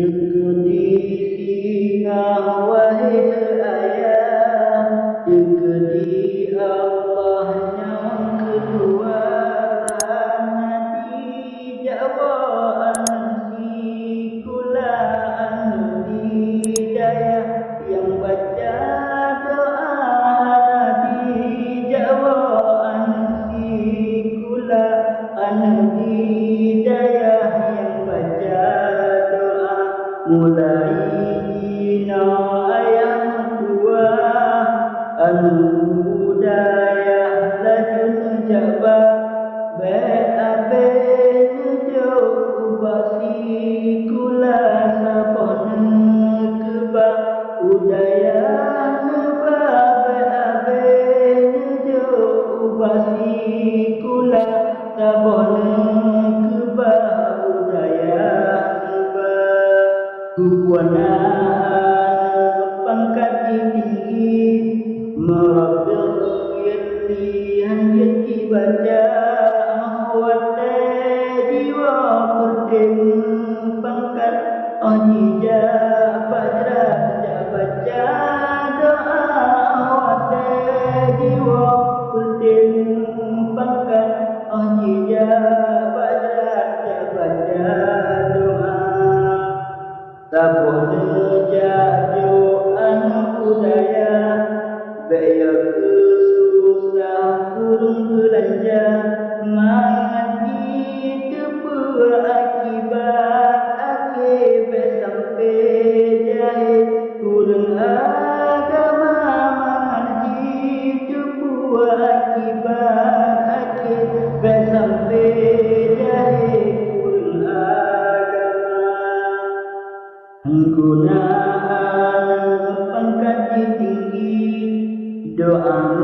Dekudi singa wahai ayah, dekudi Allah yang kedua, nanti jawaan si kula hidayah yang baca doa nanti jawaan si kula hidayah yang baca mulai dina ayam tua budaya lajun jaba beabe jauh basi kula sabon keba budaya neba beabe jauh basi kula sabon keba budaya Kuwana pangkat tinggi merabbil yatihan yati baca wate jiwa kudin pangkat ahija bajra baca doa wate jiwa kudin pangkat ahija bajra baca Sabun jaju anak budaya Baya kesusah kurung belanja Mati kebuah akibat Akibat sampai jahit Kurung agama mati kebuah akibat Akibat sampai jahit Penggunaan pangkat tinggi doa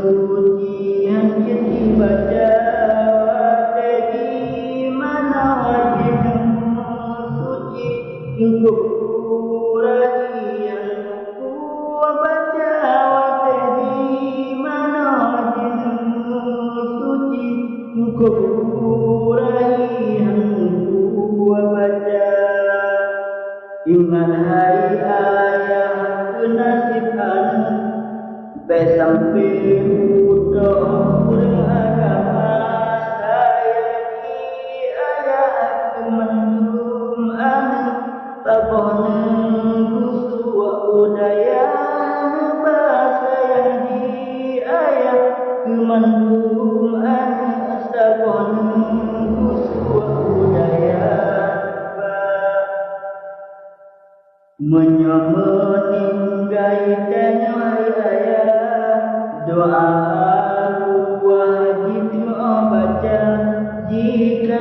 suci hanya dibaca di mana wajib suci cukup kurai yang kuat baca di mana wajib suci cukup kurai yang kuat baca Ingat hai ayah kenasiban Besampai utuh beragama Saya di ayah kemandum anak Tabonan kusua udaya Bahasa yang di ayah kemandum anak Tabonan kusua udaya Meninggai dan ayah doa wajib baca jika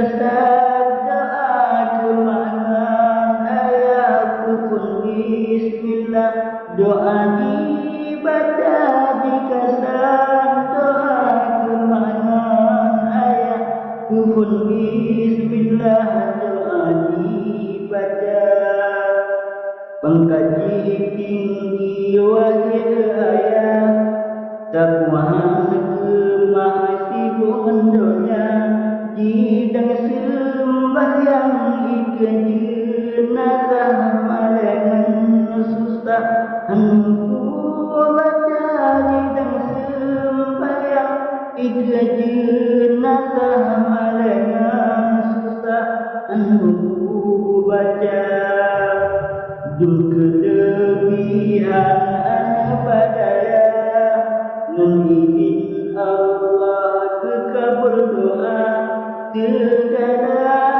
doa kemangan ayah pun bismillah doa dibaca jika doa kemangan ayah pun bismillah doa dibaca Pengkaji tinggi wajib ayah Takwahan kemasih buhandonya Jidang sembahyang ikan jenazah Malengan susah Hanku baca jidang sembahyang ikan jenazah Malengan susah Hanku baca Jum kelebihan anak badaya Meningin Allah kekabul doa Terkadang